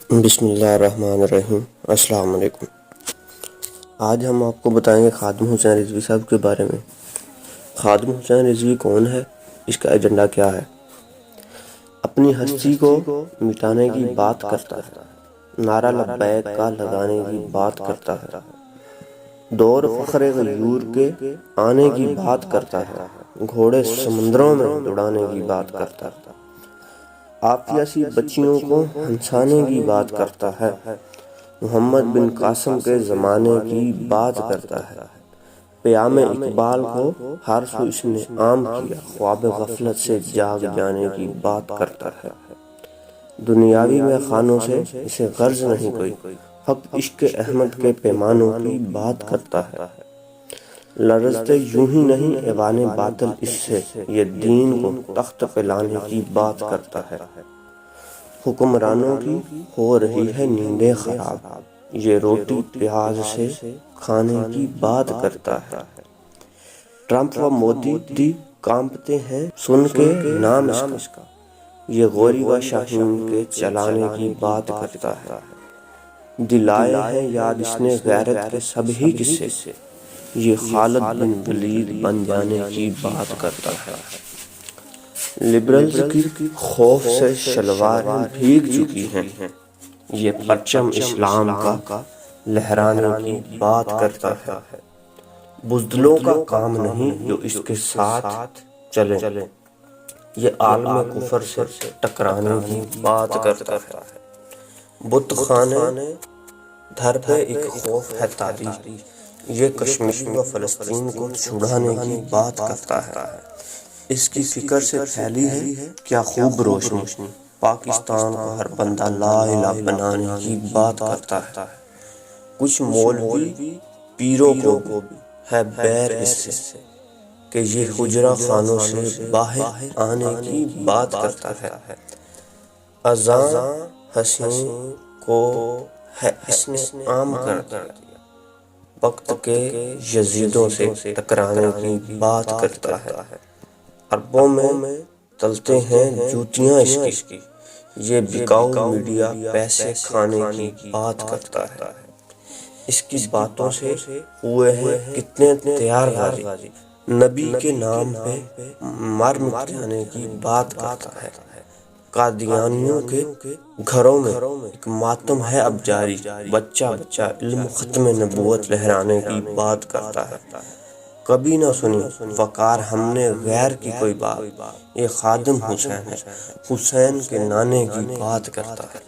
بسم اللہ الرحمن الرحیم۔ السلام علیکم۔ آج ہم آپ کو بتائیں گے خادم حسین رضوی صاحب کے بارے میں۔ خادم حسین رضوی کون ہے، اس کا ایجنڈا کیا ہے؟ اپنی ہستی کو مٹانے کی بات کرتا ہے، نعرہ لبیک کا لگانے کی بات کرتا ہے، دور فخر غیور کے آنے کی بات کرتا ہے، گھوڑے سمندروں میں دوڑانے کی بات کرتا ہے، عافیہ سی بچیوں کو ہنسانے کی بات کرتا ہے، محمد بن قاسم کے زمانے کی بات کرتا ہے، پیام اقبال کو ہر سو اس نے عام کیا، خواب غفلت سے جاگ جانے کی بات کرتا ہے، دنیاوی میں خانوں سے اسے غرض نہیں کوئی، فقط عشق احمد کے پیمانوں کی بات کرتا ہے، لرزتے یوں ہی نہیں ایوان باطل اس سے، یہ دین کو تخت پہ لانے کی بات کرتا ہے، حکمرانوں کی ہو رہی ہے نیندیں خراب، یہ روٹی پیاز سے کھانے کی بات کرتا ہے، ٹرمپ و مودی کانپتے ہیں سن کے نام اس کا، یہ غوری و شاہین کے چلانے کی بات کرتا ہے، دلائے ہیں یاد اس نے غیرت کے سب ہی قصے، یہ خالد بن ولید بن جانے کی بات کرتا ہے، لبرلز کی خوف سے شلواریں بھیگ چکی ہیں، یہ پرچم اسلام کا لہرانے کی بات کرتا ہے، بزدلوں کا کام نہیں جو اس کے ساتھ چلے، یہ عالم کفر سے ٹکرانے کی بات کرتا ہے، بت خانے دھر پہ ایک خوف ہے تاریخ، یہ کشمیر و فلسطین کو چھڑانے کی بات کرتا ہے، اس کی فکر سے پھیلی ہے کیا خوب روشنی، پاکستان کو ہر بندہ لا الہ بنانے کی بات کرتا ہے، کچھ مولوی پیروں کو بھی ہے بیر اس سے، کہ یہ حجرہ خانوں سے باہر آنے کی بات کرتا ہے، اذان حسین کو ہے اس نے عام کر دیا، وقت کے یزیدوں سے ٹکرانے کی بات کرتا ہے، عربوں میں تلتے ہیں جوتیاں اس کی، یہ بکاؤ میڈیا پیسے کھانے کی بات کرتا ہے، اس کی باتوں سے ہوئے ہیں کتنے تیار غازی، نبی کے نام پہ مر مٹ جانے کی بات کرتا ہے، قادیانیوں کے گھروں میں ایک ماتم ہے اب جاری، بچہ بچہ علم ختم نبوت لہرانے کی بات کرتا ہے، کبھی نہ سنی وقار ہم نے غیر کی کوئی بات، یہ خادم حسین ہے، حسین کے نانے کی بات کرتا ہے۔